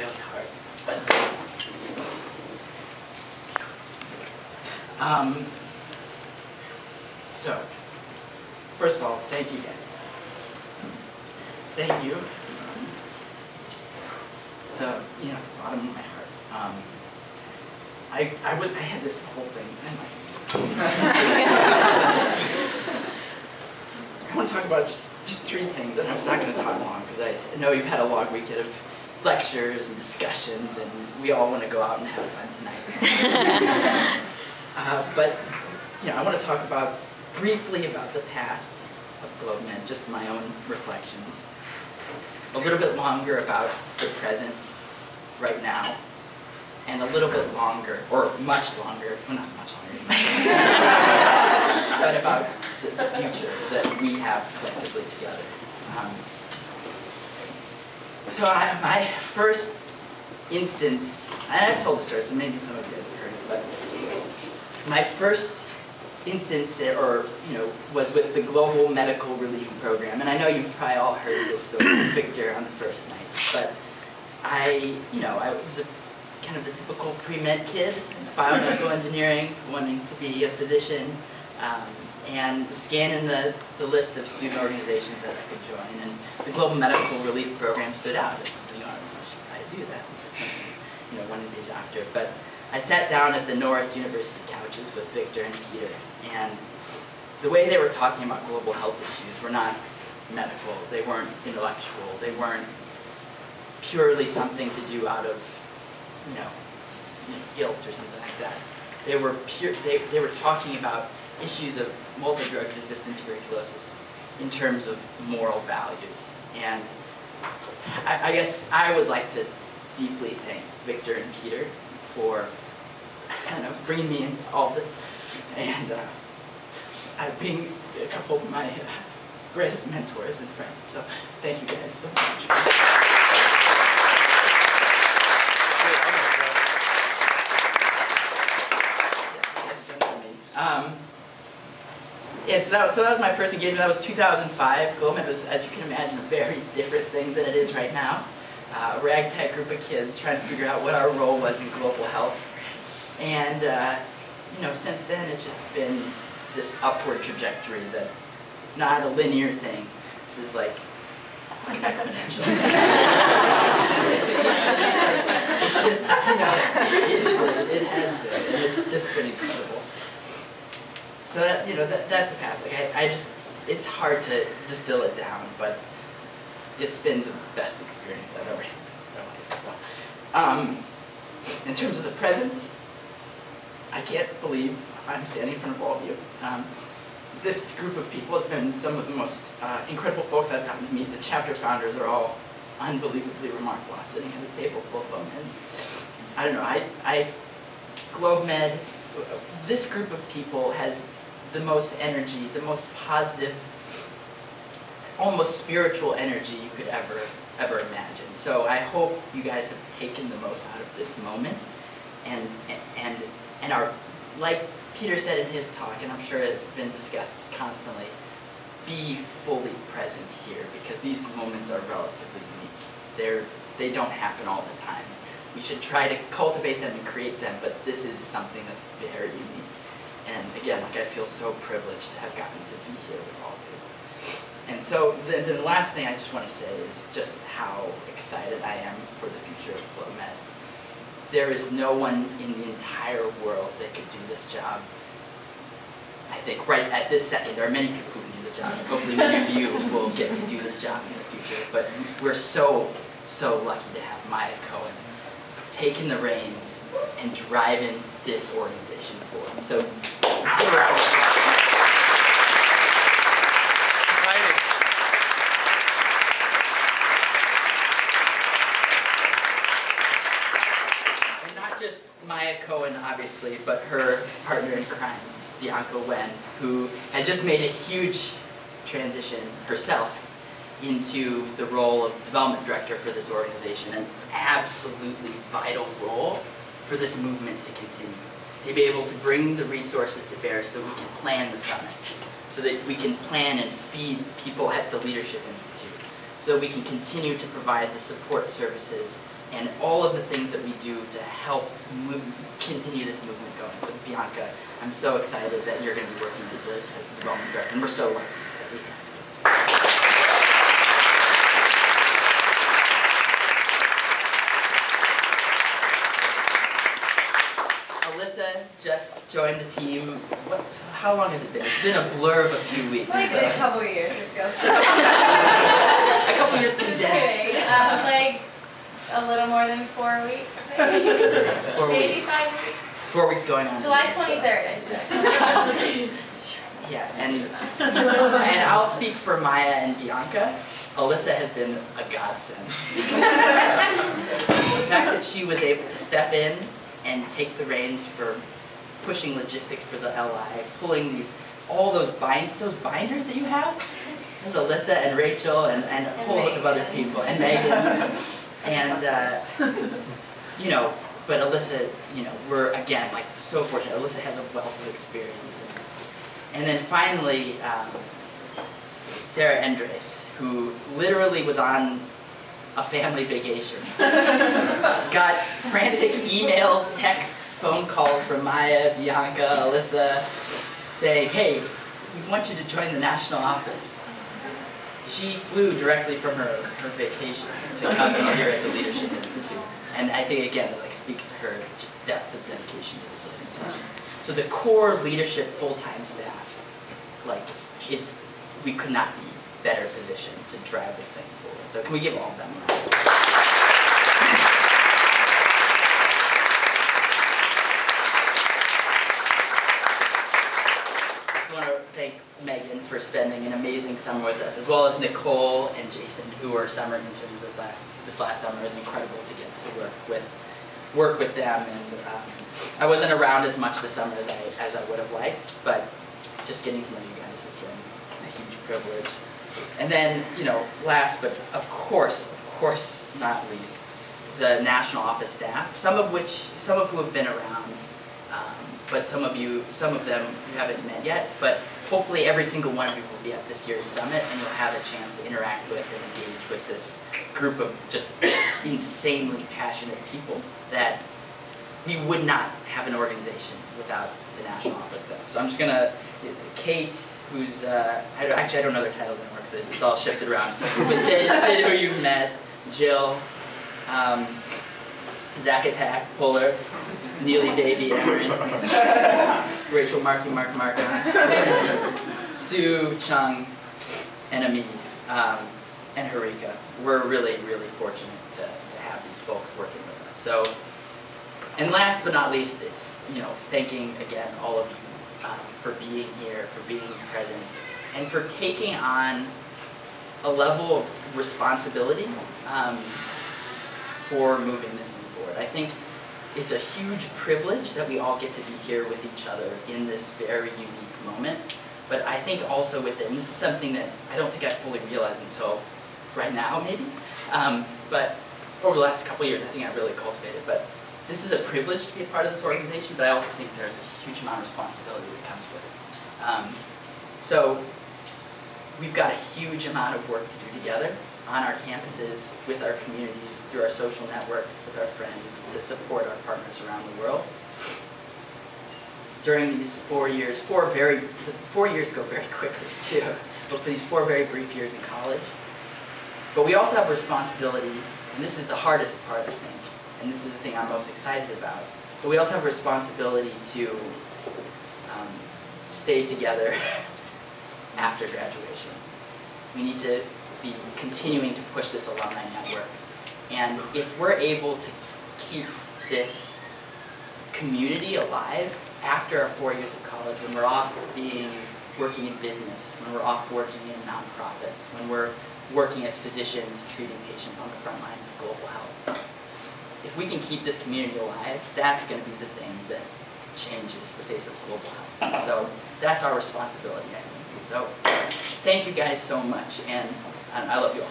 really hard. But so, first of all, thank you guys. Thank you. The bottom of my heart. I had this whole thing. I want to talk about just three things, and I'm not going to talk long because I know you've had a long weekend of lectures and discussions, and we all want to go out and have fun tonight. But I want to talk briefly about the past of GlobeMed, just my own reflections. A little bit longer about the present, right now, and a little bit longer, or much longer, well not much longer, but about the future that we have collectively together. So my first instance, and I've told the story, so maybe some of you guys have heard it, but my first instance, was with the Global Medical Relief Program, and I know you've probably all heard this story with Victor on the first night, but I was kind of the typical pre-med kid, biomedical engineering, wanting to be a physician, and scanning the list of student organizations that I could join, and the Global Medical Relief Program stood out as something, I should probably do that, as something, wanting to be a doctor. But I sat down at the Norris University couches with Victor and Peter, and the way they were talking about global health issues were not medical, they weren't intellectual, they weren't purely something to do out of, guilt or something like that. They were talking about issues of multi-drug resistant tuberculosis in terms of moral values. And I guess I would like to deeply thank Victor and Peter for bringing me in all the, and being a couple of my greatest mentors and friends. So thank you guys so much. Yeah, so that was my first engagement. That was 2005. GlobeMed was, as you can imagine, a very different thing than it is right now. A ragtag group of kids trying to figure out what our role was in global health. And since then it's just been this upward trajectory that it's not a linear thing. This is like exponential. It's just, it has been, and it's just been incredible. So that, that's the past. Like it's hard to distill it down, but it's been the best experience I've ever had in my life as well. In terms of the present, I can't believe I'm standing in front of all of you. This group of people has been some of the most incredible folks I've gotten to meet. The chapter founders are all unbelievably remarkable. I'm sitting at a table full of them, and I don't know. GlobeMed, this group of people has the most energy, the most positive, almost spiritual energy you could ever imagine. So I hope you guys have taken the most out of this moment, and are, like Peter said in his talk, and I'm sure it's been discussed constantly, be fully present here, because these moments are relatively unique. They don't happen all the time. We should try to cultivate them and create them, but this is something that's very unique. And again, I feel so privileged to have gotten to be here with all of you. And so the last thing I just want to say is just how excited I am for the future of GlobeMed. There is no one in the entire world that could do this job. I think right at this second, there are many people who can do this job. Hopefully many of you will get to do this job in the future. But we're so lucky to have Maya Cohen taking the reins and driving this organization forward. So let's give her a And not just Maya Cohen, obviously, but her partner in crime, Bianca Wen, who has just made a huge transition herself into the role of development director for this organization, an absolutely vital role for this movement to continue. To be able to bring the resources to bear so that we can plan the summit, so that we can plan and feed people at the Leadership Institute, so that we can continue to provide the support services and all of the things that we do to help continue this movement going. So Bianca, I'm so excited that you're going to be working as the development director, and we're so lucky that we have. Alyssa just joined the team. How long has it been? It's been a blur of a few weeks. Like a couple years, it feels. A couple years Just condensed. kidding. Like a little more than 4 weeks, maybe. 4 Maybe weeks. 5 weeks. 4 weeks going on. July 23rd, I said. Yeah, and I'll speak for Maya and Bianca. Alyssa has been a godsend. The fact that she was able to step in and take the reins for pushing logistics for the LI, pulling all those binders that you have. There's Alyssa and Rachel and a whole host of other people, and Megan. And you know, but Alyssa, you know, we're again like so fortunate. Alyssa has a wealth of experience, and then finally Sarah Endres, who literally was on a family vacation. Got frantic emails, texts, phone calls from Maya, Bianca, Alyssa, saying, hey, we want you to join the national office. She flew directly from her vacation to come in here at the Leadership Institute. And I think, again, it like speaks to her just depth of dedication to this organization. So the core leadership full-time staff, like, we could not be better positioned to drive this thing forward. So can we give all of them a round? I want to thank Megan for spending an amazing summer with us, as well as Nicole and Jason, who were summer interns this last summer. It was incredible to get to work with them. And I wasn't around as much this summer as I would have liked, but just getting to know you guys has been a huge privilege. And then, you know, last but of course not least, the national office staff, some of who have been around, but some of them you haven't met yet, but hopefully every single one of you will be at this year's summit and you'll have a chance to interact with and engage with this group of just insanely passionate people that we would not have an organization without the national office staff. So I'm just gonna, Kate, who's, actually I don't know their titles anymore because it's all shifted around. But Sid, who you've met, Jill, Zach Attack, Puller, Neely Baby, Emery, Rachel Marky, Mark, Sue, Chung, and Amit, and Harika. We're really, really fortunate to have these folks working with us. So, and last but not least, it's, you know, thanking again all of you for being here, for being present, and for taking on a level of responsibility for moving this thing forward. I think it's a huge privilege that we all get to be here with each other in this very unique moment. But I think also with it, and this is something that I don't think I fully realized until right now maybe, but over the last couple of years I think I really cultivated. But this is a privilege to be a part of this organization, but I also think there's a huge amount of responsibility that comes with it. So we've got a huge amount of work to do together on our campuses, with our communities, through our social networks, with our friends, to support our partners around the world. During these 4 years, 4 years go very quickly too, but for these 4 very brief years in college. But we also have a responsibility, and this is the hardest part I think, and this is the thing I'm most excited about, but we also have a responsibility to stay together after graduation. We need to be continuing to push this alumni network. And if we're able to keep this community alive after our 4 years of college, when we're off working in business, when we're off working in nonprofits, when we're working as physicians treating patients on the front lines of global health, if we can keep this community alive, that's going to be the thing that changes the face of global health. So that's our responsibility, I think. So thank you guys so much, and I love you all.